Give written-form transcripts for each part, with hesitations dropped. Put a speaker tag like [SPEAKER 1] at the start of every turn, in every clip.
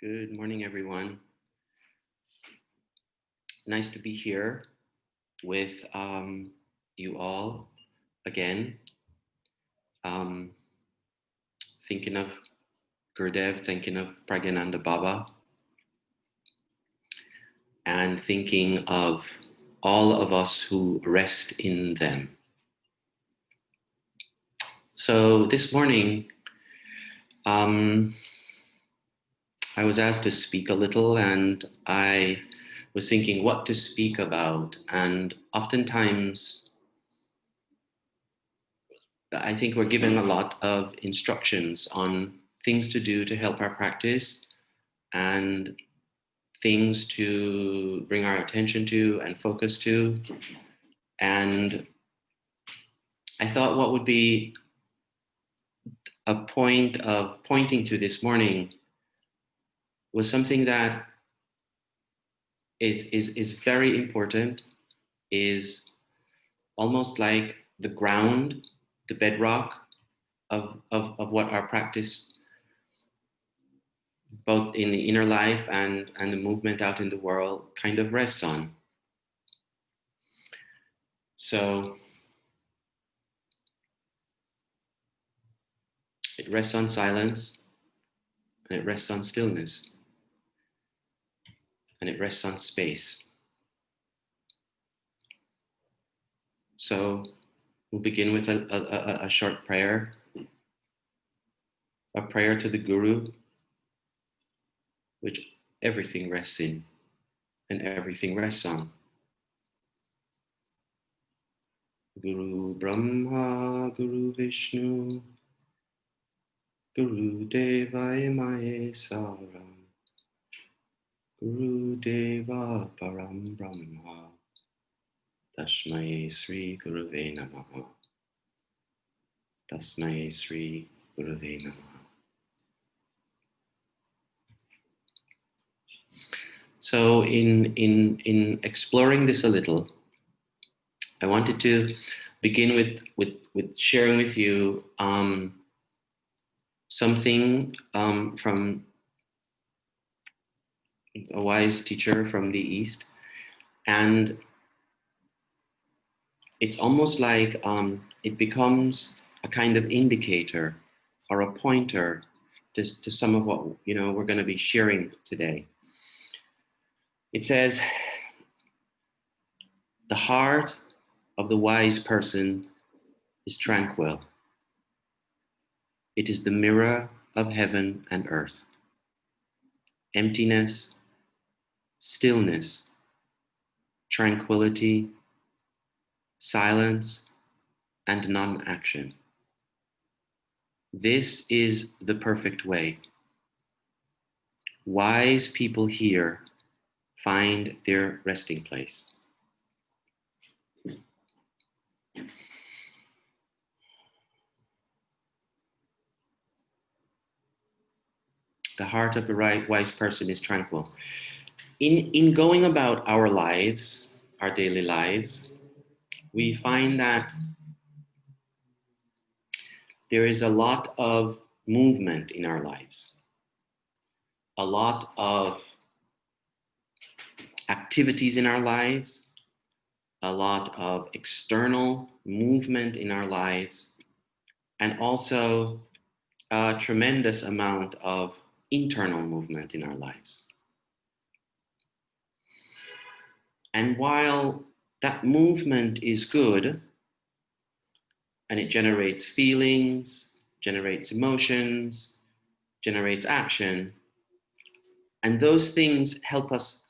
[SPEAKER 1] Good morning, everyone. Nice to be here with you all again. Um, Thinking of Gurdev, thinking of Pragyananda Baba, and thinking of all of us who rest in them. So this morning, um, I was asked to speak a little, and I was thinking what to speak about. And oftentimes, I think we're given a lot of instructions on things to do to help our practice and things to bring our attention to and focus to. And I thought what would be a point of pointing to this morning was something that is very important, is almost like the ground, the bedrock of what our practice, both in the inner life and the movement out in the world, kind of rests on. So it rests on silence, and it rests on stillness, and it rests on space. So we'll begin with a short prayer, a prayer to the Guru, which everything rests in and everything rests on. Guru Brahma, Guru Vishnu, Guru Devaya Mahesaram, Guru Deva Param Brahma, Tasmai Sri Guruve Namaha, Tasmai Sri Guruve Namaha. So in exploring this a little, I wanted to begin with sharing with you something from a wise teacher from the East. And it's almost like it becomes a kind of indicator or a pointer to some of what we're going to be sharing today. It says, the heart of the wise person is tranquil. It is the mirror of heaven and earth. Emptiness, stillness, tranquility, silence, and non-action. This is the perfect way. Wise people here find their resting place. The heart of the wise person is tranquil. In going about our lives, our daily lives, we find that there is a lot of movement in our lives, a lot of activities in our lives, a lot of external movement in our lives, and also a tremendous amount of internal movement in our lives. And while that movement is good, and it generates feelings, generates emotions, generates action, and those things help us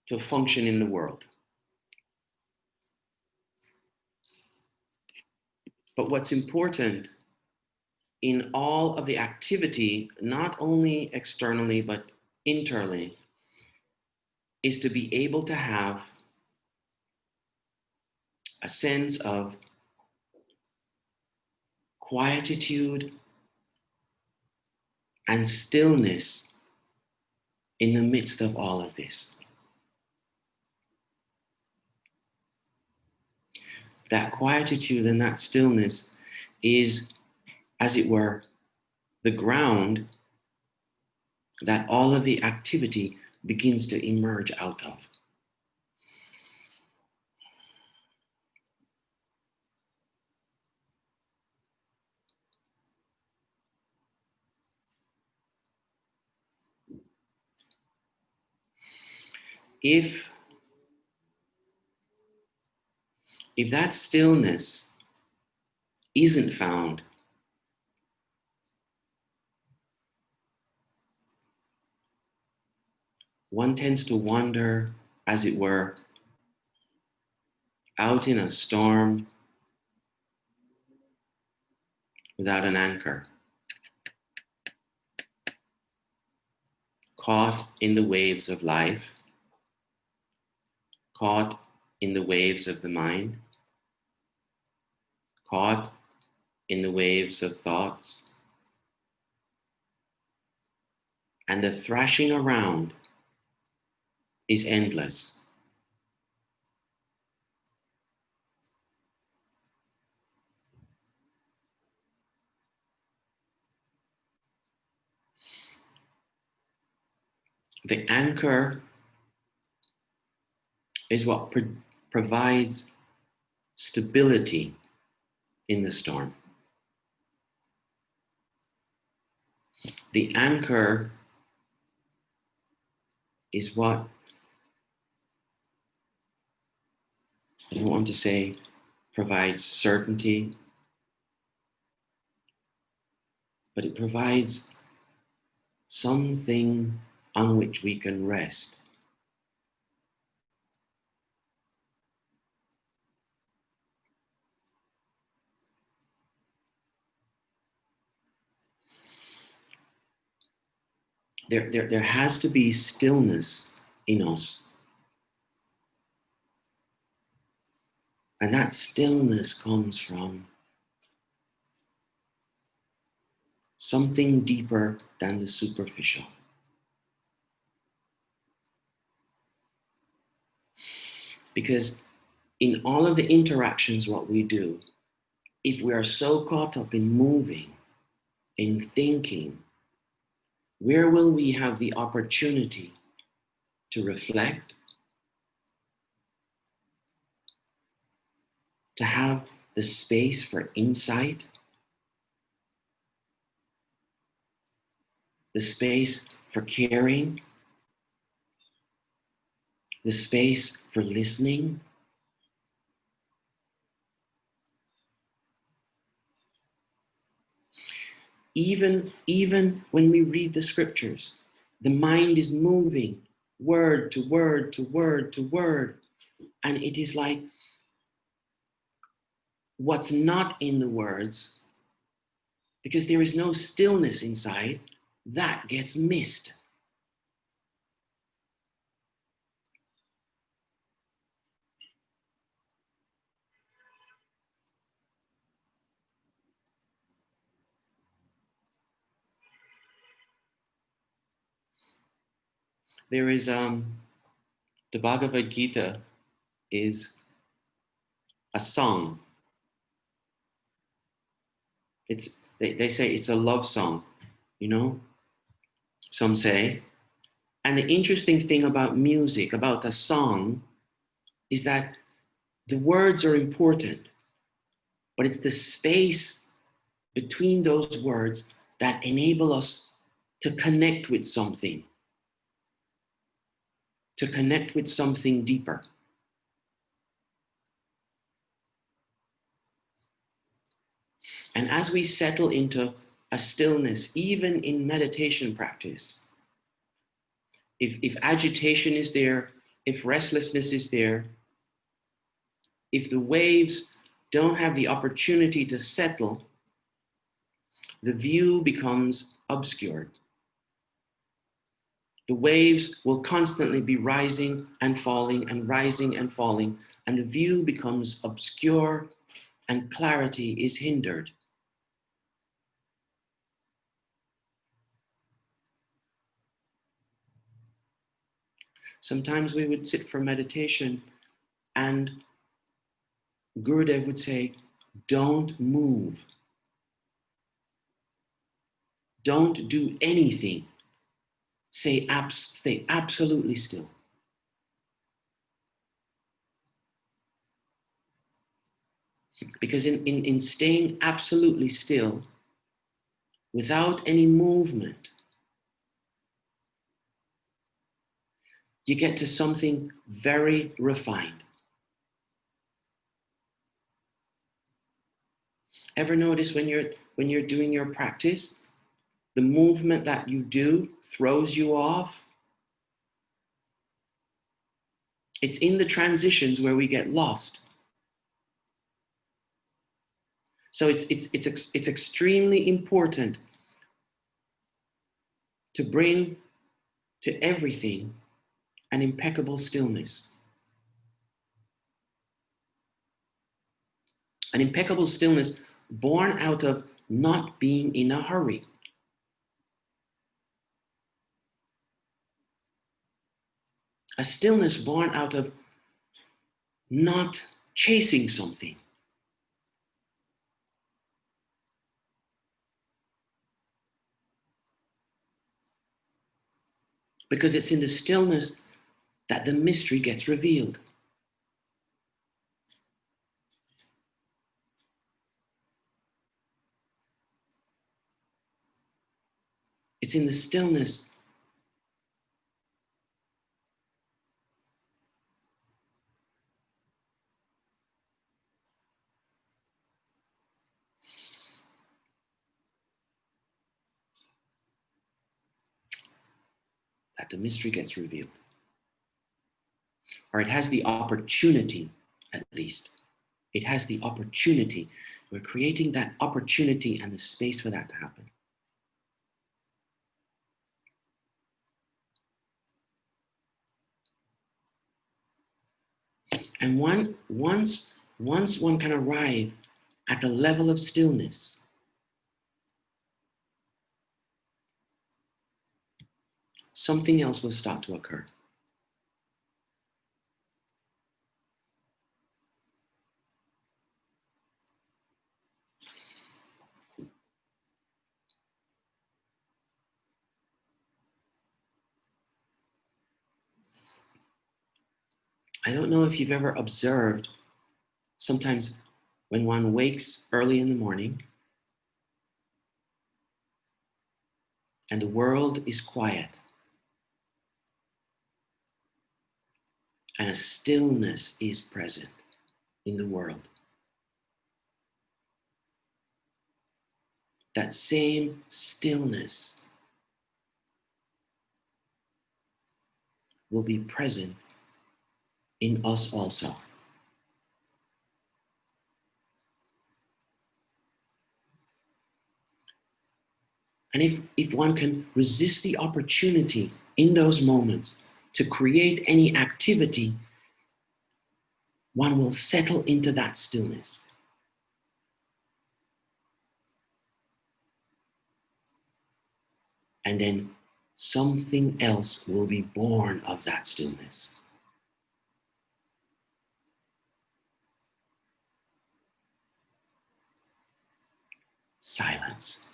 [SPEAKER 1] to function in the world. But what's important in all of the activity, not only externally, but internally, is to be able to have a sense of quietude and stillness in the midst of all of this. That quietude and that stillness is, as it were, the ground that all of the activity begins to emerge out of. If that stillness isn't found, one tends to wander, as it were, out in a storm without an anchor, caught in the waves of life, caught in the waves of the mind, caught in the waves of thoughts, and the thrashing around is endless. The anchor is what provides stability in the storm. The anchor is what, I don't want to say provides certainty, but it provides something on which we can rest. There has to be stillness in us. And that stillness comes from something deeper than the superficial. Because in all of the interactions, what we do, if we are so caught up in moving, in thinking, where will we have the opportunity to reflect, to have the space for insight, the space for caring, the space for listening? Even when we read the scriptures, the mind is moving word to word to word to word. And it is like what's not in the words, because there is no stillness inside, that gets missed. There is the Bhagavad Gita is a song. They say it's a love song, you know, some say. And the interesting thing about music, about a song, is that the words are important, but it's the space between those words that enable us to connect with something, to connect with something deeper. And as we settle into a stillness, even in meditation practice, if agitation is there, if restlessness is there, if the waves don't have the opportunity to settle, the view becomes obscured. The waves will constantly be rising and falling and rising and falling, and the view becomes obscure and clarity is hindered. Sometimes we would sit for meditation and Gurudev would say, don't move. Don't do anything. stay absolutely still. Because in staying absolutely still, without any movement, you get to something very refined. Ever notice when you're doing your practice, the movement that you do throws you off? It's in the transitions where we get lost. So it's extremely important to bring to everything an impeccable stillness. An impeccable stillness born out of not being in a hurry. A stillness born out of not chasing something. Because it's in the stillness that the mystery gets revealed. It's in the stillness that the mystery gets revealed. Or it has the opportunity, at least. It has the opportunity. We're creating that opportunity and the space for that to happen. And once one can arrive at the level of stillness, something else will start to occur. I don't know if you've ever observed, sometimes when one wakes early in the morning and the world is quiet and a stillness is present in the world. That same stillness will be present in us also. And if one can resist the opportunity in those moments to create any activity, one will settle into that stillness. And then something else will be born of that stillness. Silence.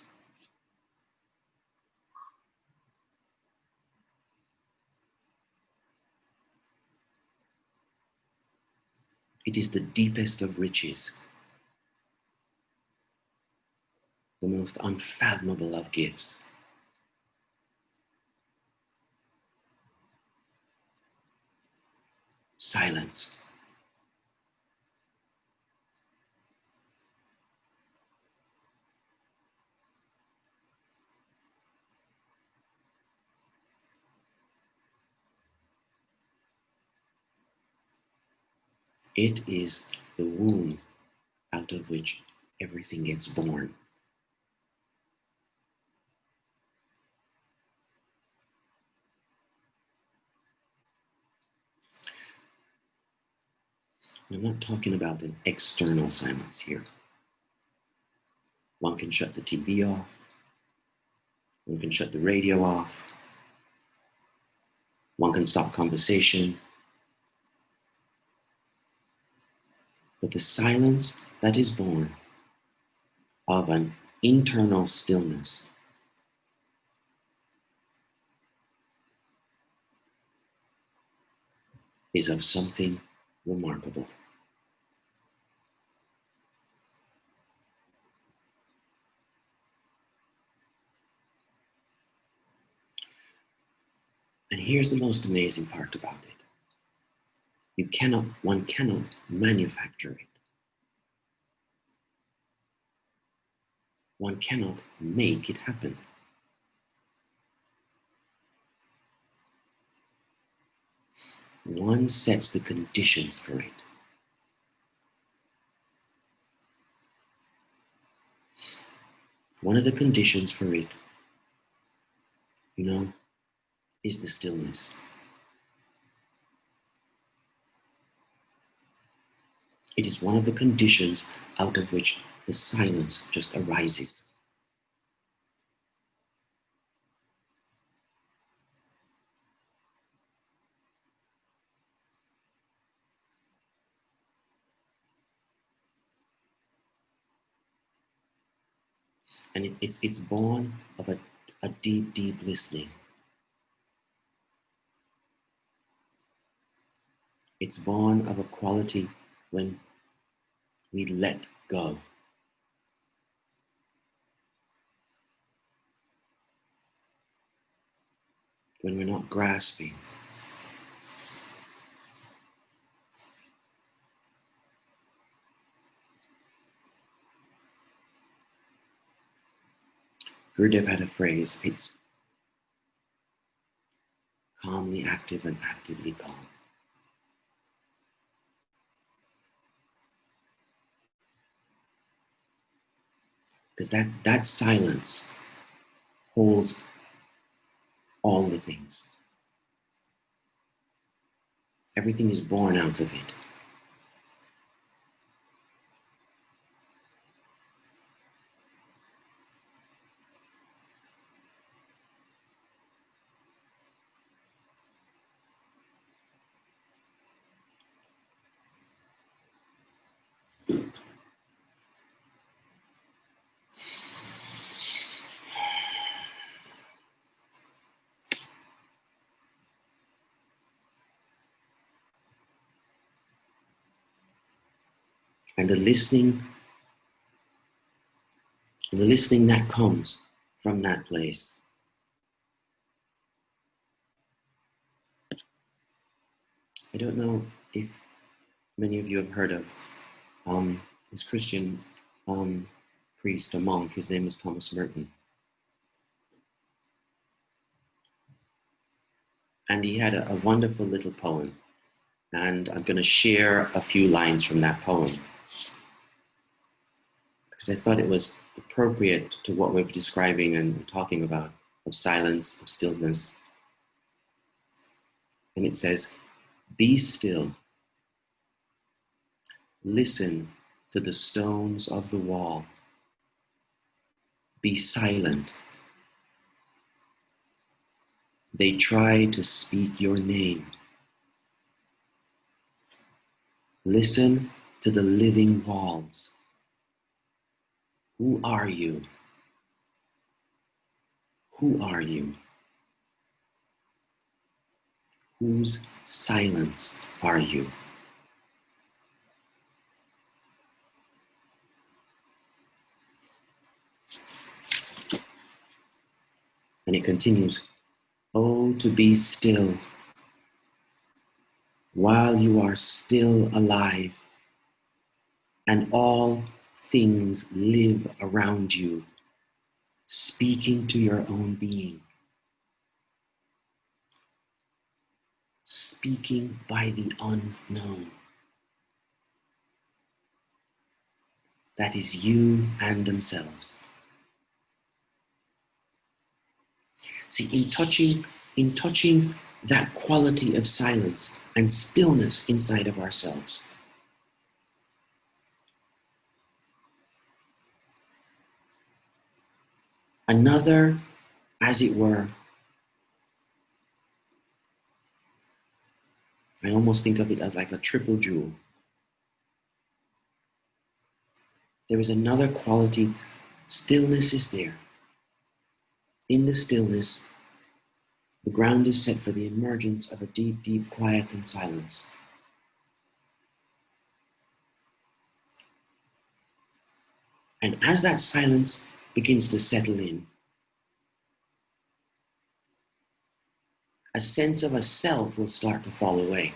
[SPEAKER 1] It is the deepest of riches, the most unfathomable of gifts. Silence. It is the womb out of which everything gets born. I'm not talking about an external silence here. One can shut the TV off. One can shut the radio off. One can stop conversation. But the silence that is born of an internal stillness is of something remarkable. And here's the most amazing part about it. One cannot manufacture it. One cannot make it happen. One sets the conditions for it. One of the conditions for it, is the stillness. It is one of the conditions out of which the silence just arises. And it's born of a deep, deep listening. It's born of a quality when we let go. When we're not grasping. Gurudev had a phrase, it's calmly active and actively calm. Because that silence holds all the things. Everything is born out of it. And the listening that comes from that place I don't know if many of you have heard of this Christian priest, a monk. His name is Thomas Merton. And he had a wonderful little poem. And I'm going to share a few lines from that poem, because I thought it was appropriate to what we're describing and talking about, of silence, of stillness. And it says, "Be still. Listen to the stones of the wall. Be silent. They try to speak your name. Listen to the living walls. Who are you? Who are you? Whose silence are you?" And it continues, "Oh, to be still, while you are still alive, and all things live around you, speaking to your own being, speaking by the unknown. That is you and themselves." See, in touching that quality of silence and stillness inside of ourselves, another, as it were, I almost think of it as like a triple jewel. There is another quality. Stillness is there. In the stillness, The ground is set for the emergence of a deep, deep quiet and silence. And as that silence begins to settle in, a sense of a self will start to fall away.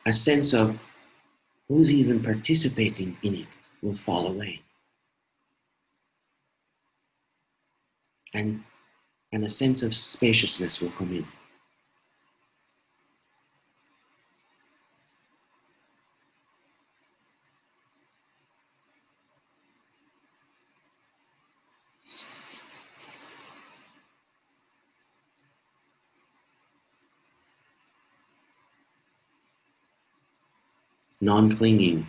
[SPEAKER 1] A sense of who's even participating in it will fall away. And a sense of spaciousness will come in. Non-clinging.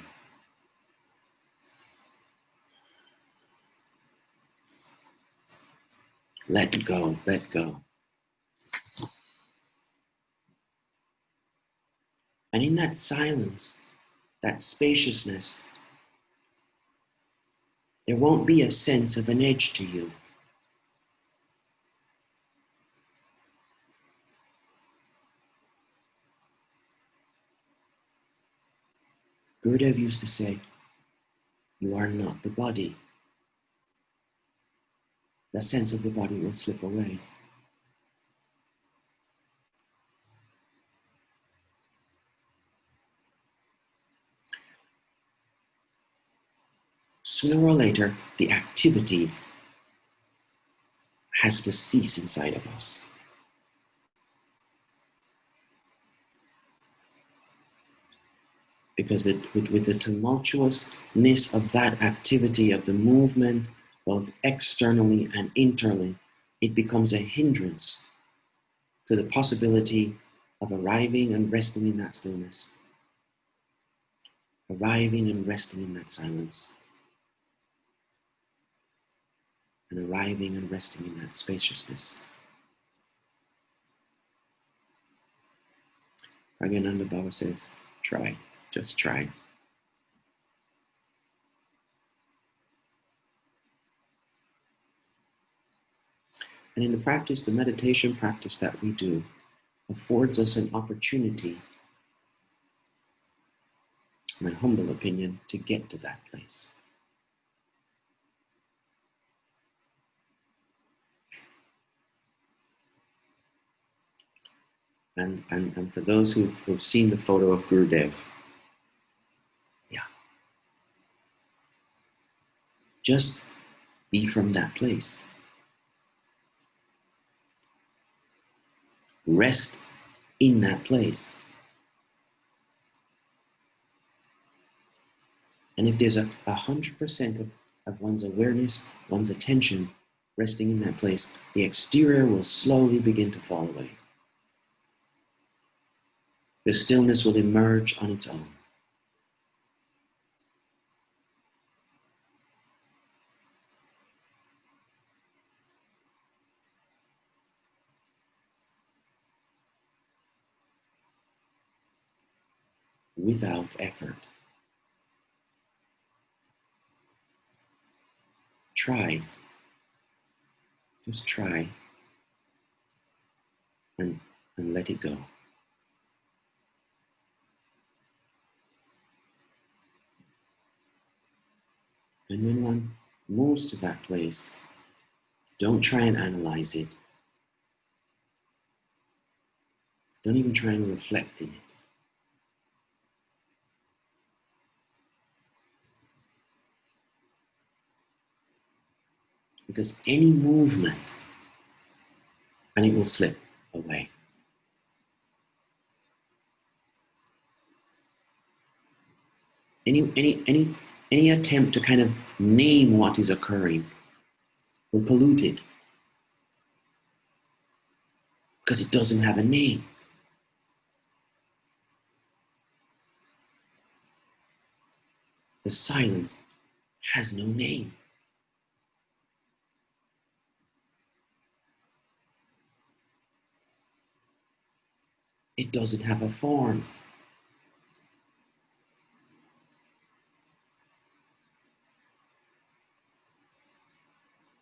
[SPEAKER 1] Let go, let go. And in that silence, that spaciousness, there won't be a sense of an edge to you. Gurudev used to say, you are not the body. The sense of the body will slip away. Sooner or later, the activity has to cease inside of us. Because with the tumultuousness of that activity, of the movement, both externally and internally, it becomes a hindrance to the possibility of arriving and resting in that stillness, arriving and resting in that silence, and arriving and resting in that spaciousness. Pragyananda Baba says, try, just try. And in the practice, the meditation practice that we do affords us an opportunity, in my humble opinion, to get to that place. And for those who've seen the photo of Gurudev, yeah, just be from that place. Rest in that place. And if there's 100% of one's awareness, one's attention resting in that place, the exterior will slowly begin to fall away. The stillness will emerge on its own. Without effort. Try. Just try. And let it go. And when one moves to that place, don't try and analyze it. Don't even try and reflect in it. Because any movement, and it will slip away. Any attempt to kind of name what is occurring will pollute it. Because it doesn't have a name. The silence has no name. It doesn't have a form.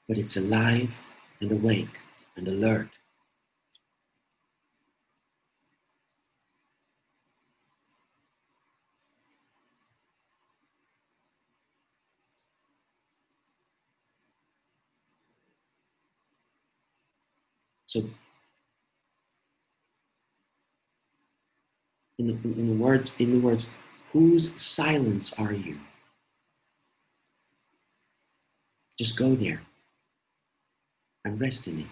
[SPEAKER 1] but it's alive and awake and alert. So in the words, whose silence are you? Just go there and rest in it.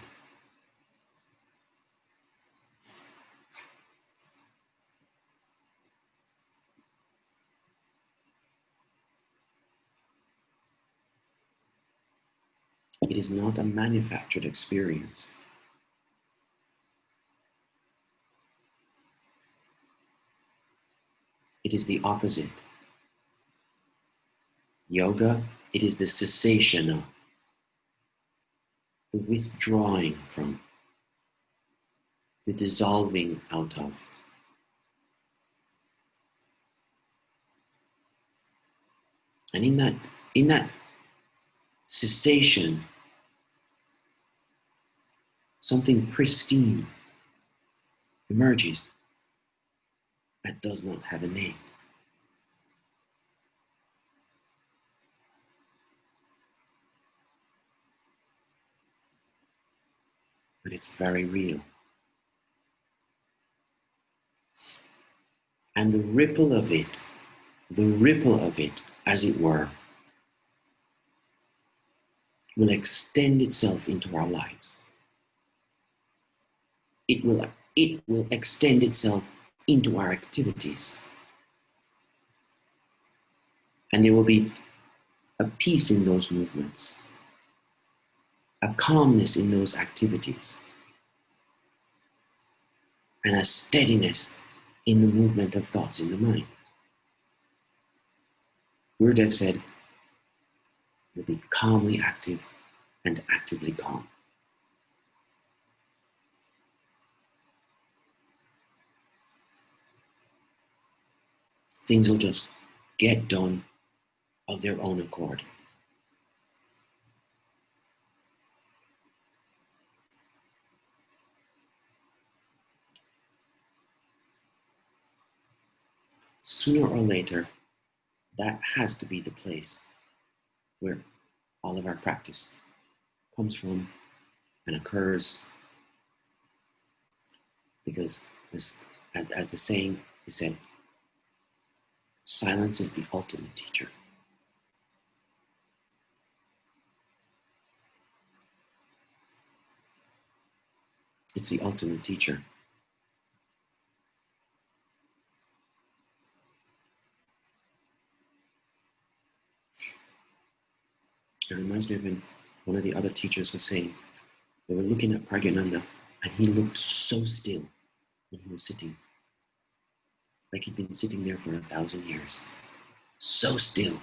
[SPEAKER 1] It is not a manufactured experience. It is the opposite. Yoga, it is the cessation of, the withdrawing from, the dissolving out of. And in that cessation, something pristine emerges that does not have a name. But it's very real. And the ripple of it, as it were, will extend itself into our lives. It will extend itself into our activities. And there will be a peace in those movements, a calmness in those activities, and a steadiness in the movement of thoughts in the mind. Gurudev said, "Will be calmly active and actively calm." Things will just get done of their own accord. Sooner or later, that has to be the place where all of our practice comes from and occurs, because this, as the saying is said, silence is the ultimate teacher. It's the ultimate teacher. It reminds me of when one of the other teachers was saying, they were looking at Pragyananda and he looked so still when he was sitting, like he'd been sitting there for 1,000 years. So still.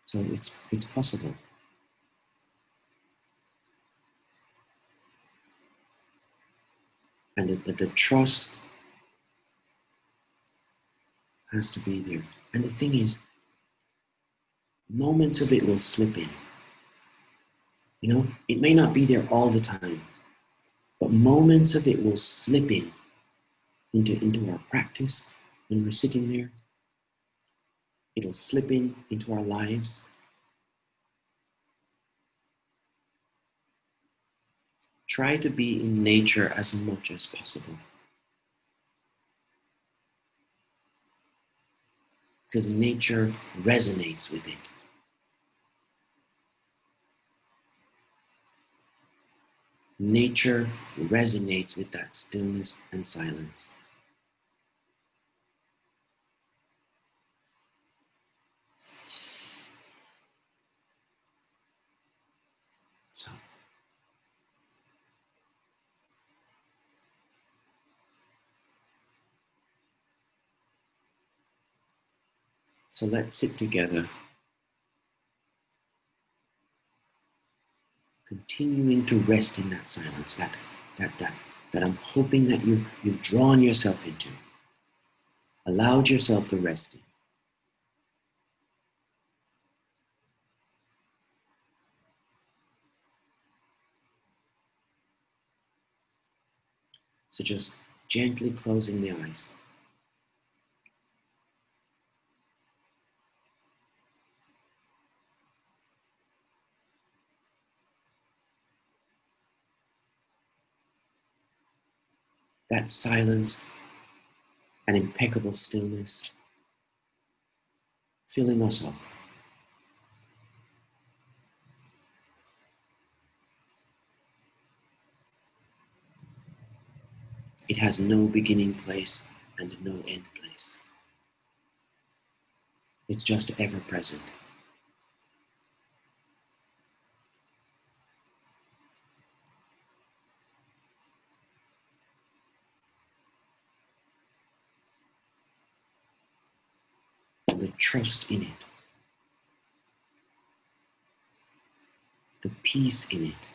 [SPEAKER 1] So it's possible. And the trust has to be there. And the thing is, moments of it will slip in. You know, it may not be there all the time, but moments of it will slip in into our practice when we're sitting there. It'll slip in into our lives. Try to be in nature as much as possible. Because nature resonates with it. Nature resonates with that stillness and silence. So let's sit together. continuing to rest in that silence that I'm hoping that you've drawn yourself into, allowed yourself to rest in. So just gently closing the eyes. That silence and impeccable stillness filling us up. It has no beginning place and no end place. It's just ever present. The trust in it, the peace in it,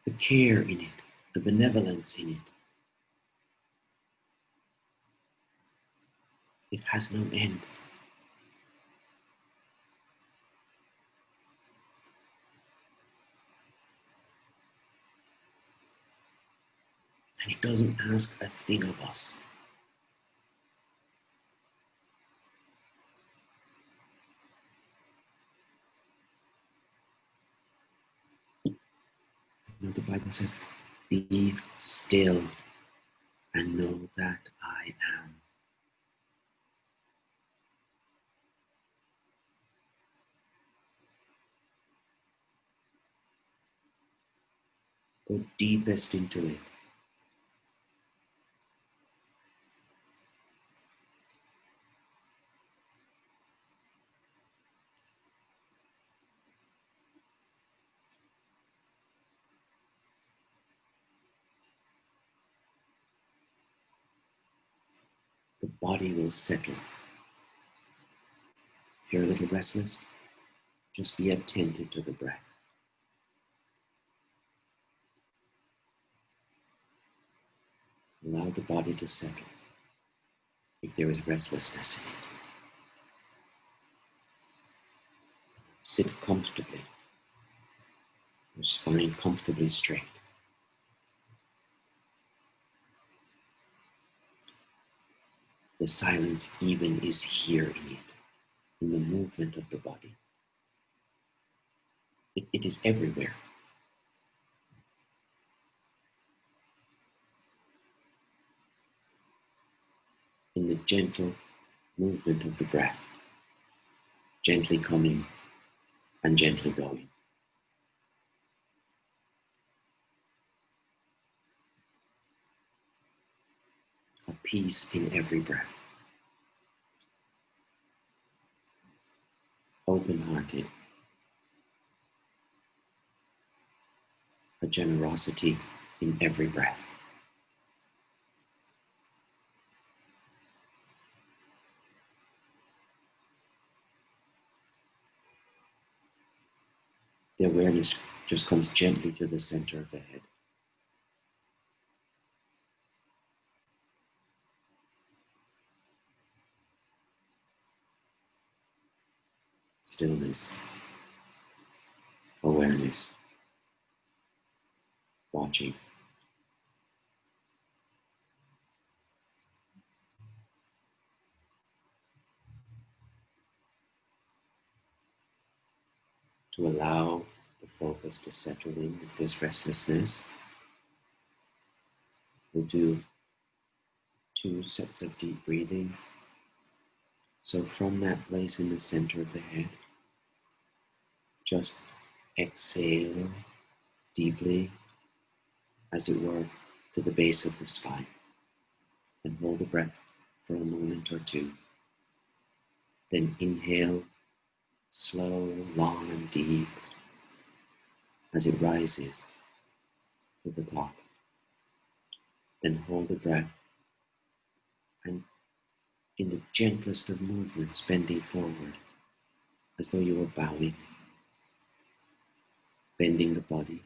[SPEAKER 1] the care in it, the benevolence in it. It has no end. And it doesn't ask a thing of us. You know, the Bible says, be still and know that I am. Go deepest into it. The body will settle. If you're a little restless, just be attentive to the breath. Allow the body to settle if there is restlessness in it. Sit comfortably, your spine comfortably straight. The silence even is here in it, in the movement of the body. It is everywhere. In the gentle movement of the breath, gently coming and gently going. A peace in every breath. Open-hearted. A generosity in every breath. The awareness just comes gently to the center of the head. Stillness, awareness, watching. To allow the focus to settle in with this restlessness, we'll do 2 sets of deep breathing. So from that place in the center of the head, just exhale deeply, as it were, to the base of the spine, and hold the breath for a moment or 2. Then inhale, slow, long and deep, as it rises to the top. Then hold the breath, and in the gentlest of movements, bending forward, as though you were bowing, bending the body.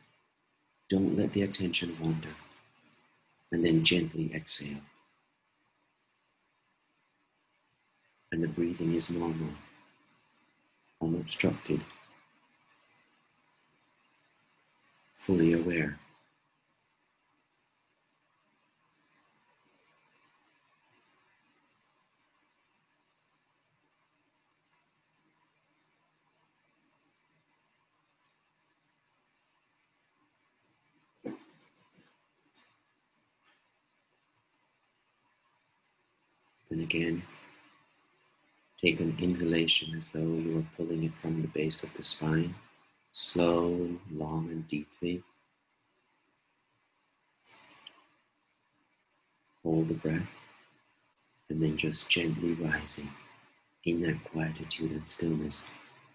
[SPEAKER 1] Don't let the attention wander. And then gently exhale. And the breathing is normal, unobstructed, fully aware. Then again, take an inhalation as though you were pulling it from the base of the spine, slow, long, and deeply. Hold the breath, and then just gently rising in that quietude and stillness.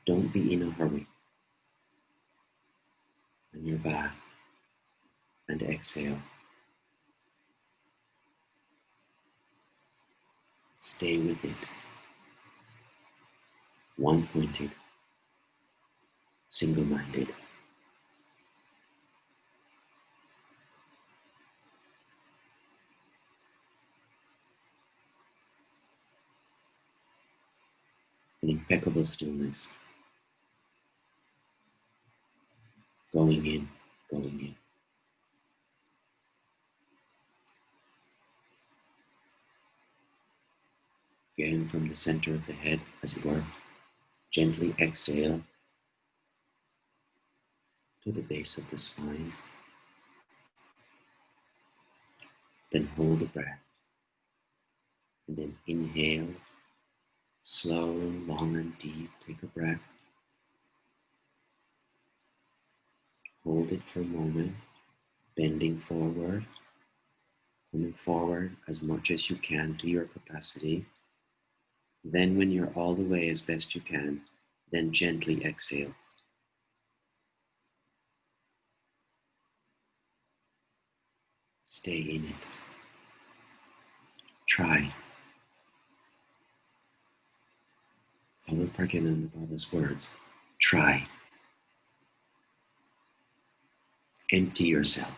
[SPEAKER 1] Don't be in a hurry. And you're back, and exhale. Stay with it. One-pointed, single-minded. An impeccable stillness. Going in, going in. Again, from the center of the head, as it were, gently exhale to the base of the spine. Then hold the breath. And then inhale, slow, long, and deep. Take a breath. Hold it for a moment, bending forward, coming forward as much as you can to your capacity. Then when you're all the way as best you can, then gently exhale. Stay in it. Try. Follow Pragyana Baba's words. Try. Empty yourself.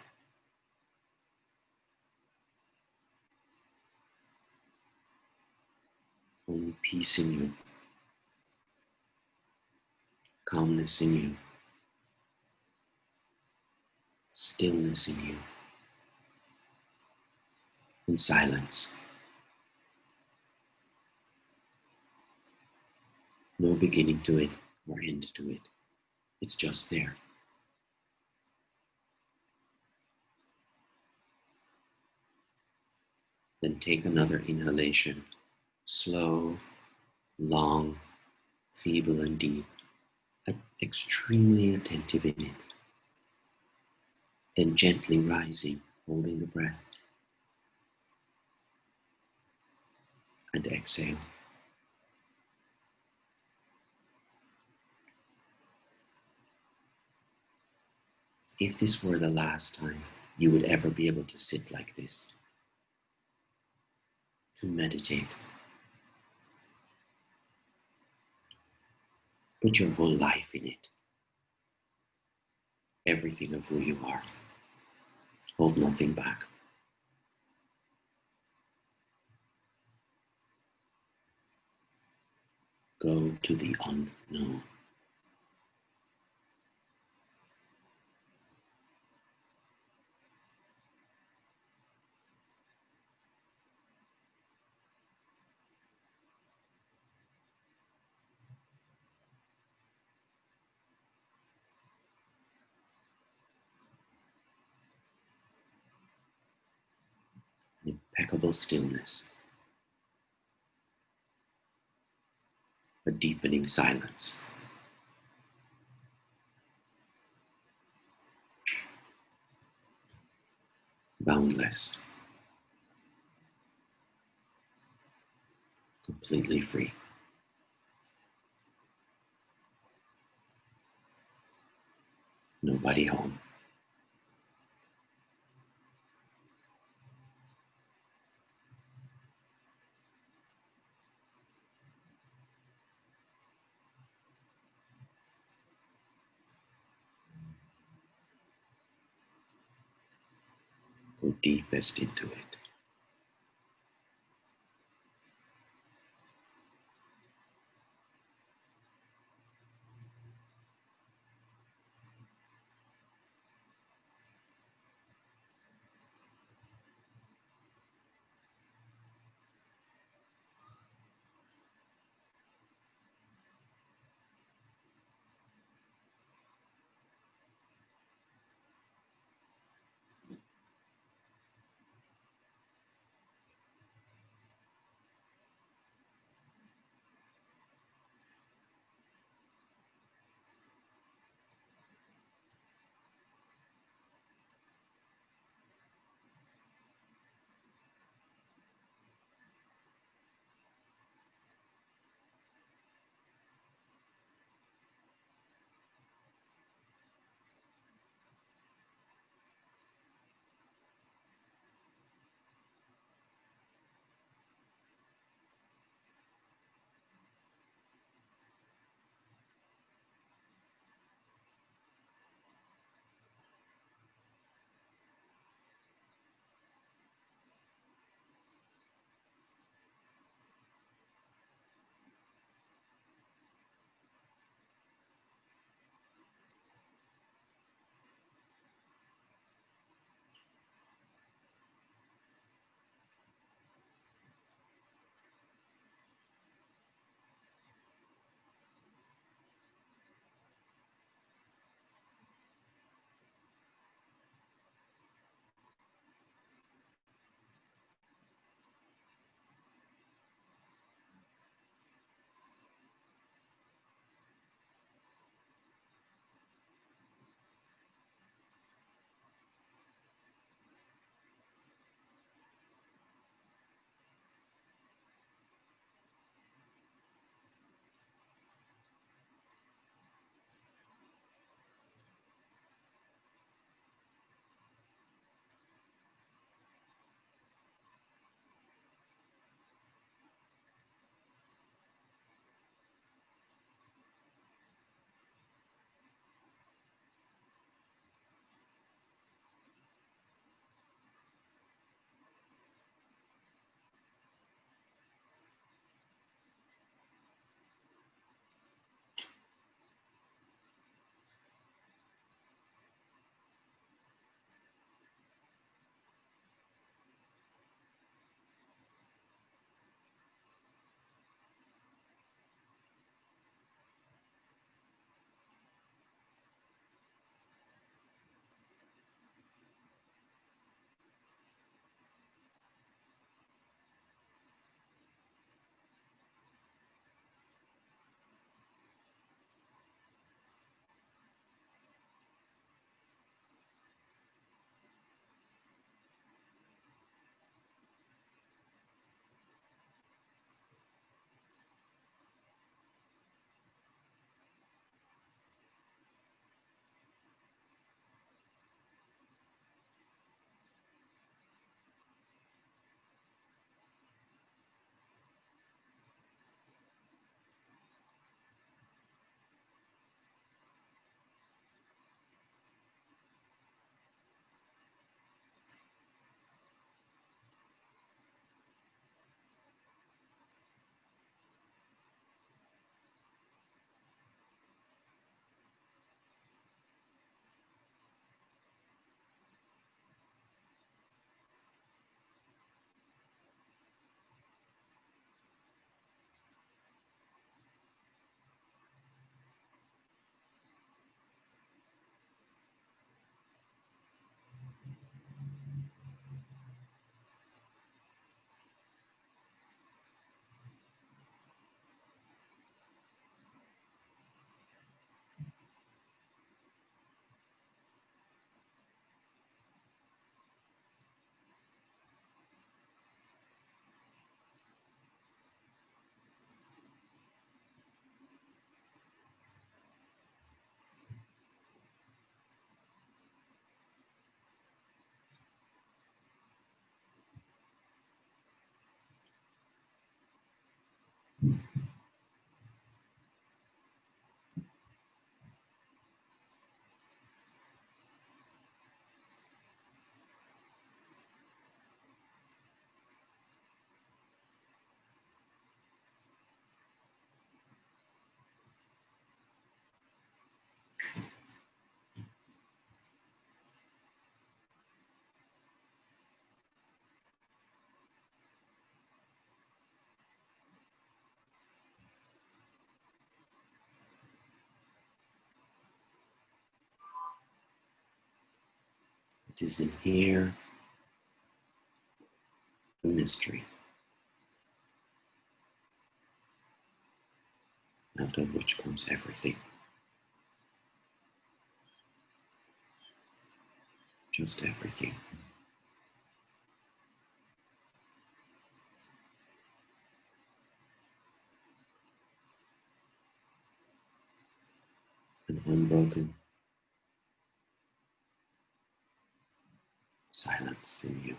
[SPEAKER 1] Only peace in you. Calmness in you. Stillness in you. And silence. No beginning to it or end to it. It's just there. Then take another inhalation. Slow, long, feeble, and deep. Extremely attentive in it. Then gently rising, holding the breath. And exhale. If this were the last time you would ever be able to sit like this, to meditate, put your whole life in it, everything of who you are, hold nothing back. Go to the unknown. Impeccable stillness, a deepening silence. Boundless, completely free. Nobody home. go deepest into it. It is in here, the mystery, out of which comes everything. Just everything. An unbroken silence in you.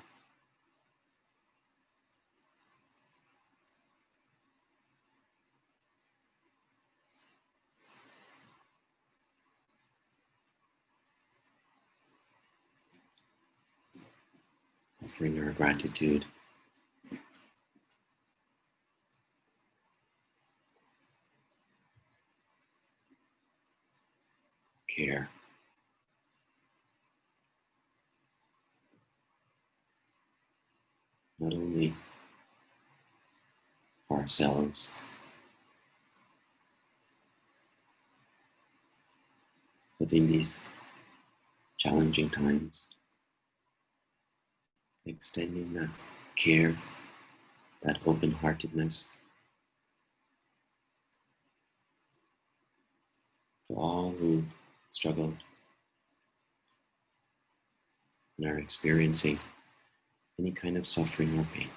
[SPEAKER 1] Offering our gratitude, care, not only for ourselves, but in these challenging times, extending that care, that open-heartedness to all who struggle and are experiencing any kind of suffering or pain.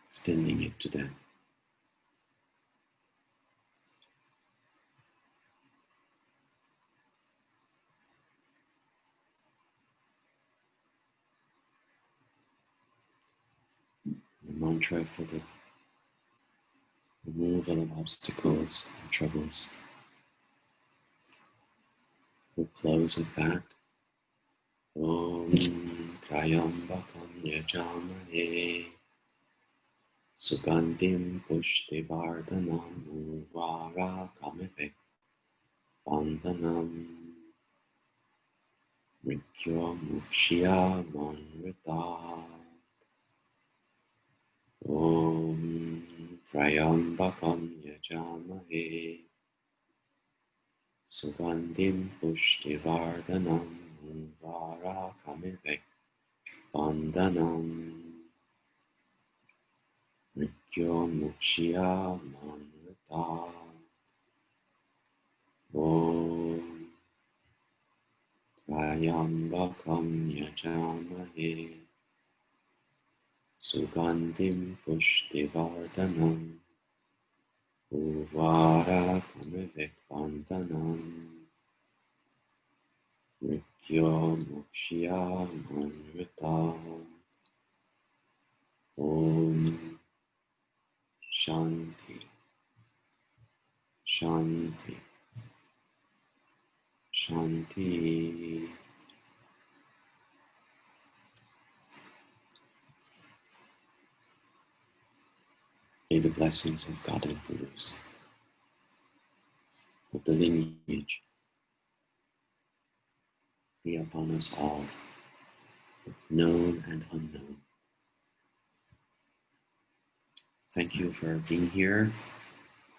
[SPEAKER 1] Extending it to them. The mantra for the removal of obstacles and troubles. We'll close with that. Om Trayambakam Yajamahe Sugandim Pushtivardhanam Uvara Kamevek Bandhanam Mrityo Mukshya Manvrita. Om Trayambakam Yajamahe Sugandim Pushtivardhanam Uvara Kamevek Bandhanam Mrityo Mukshya Manvrita. Om Trayambakam Yajamahe Sugandim Pushtivardhanam Uvara Kamevek Bandhanam Mrityo Mukshya Manvrita. Om Shanti, Shanti, Shanti. May the blessings of God and Gurus, of the lineage, be upon us all, known and unknown. Thank you for being here.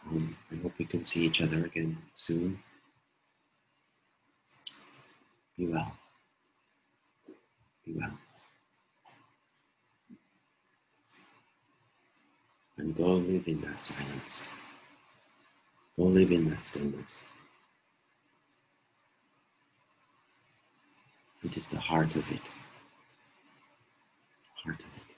[SPEAKER 1] I hope we can see each other again soon. Be well. Be well. And go live in that silence. Go live in that stillness. It is the heart of it. The heart of it.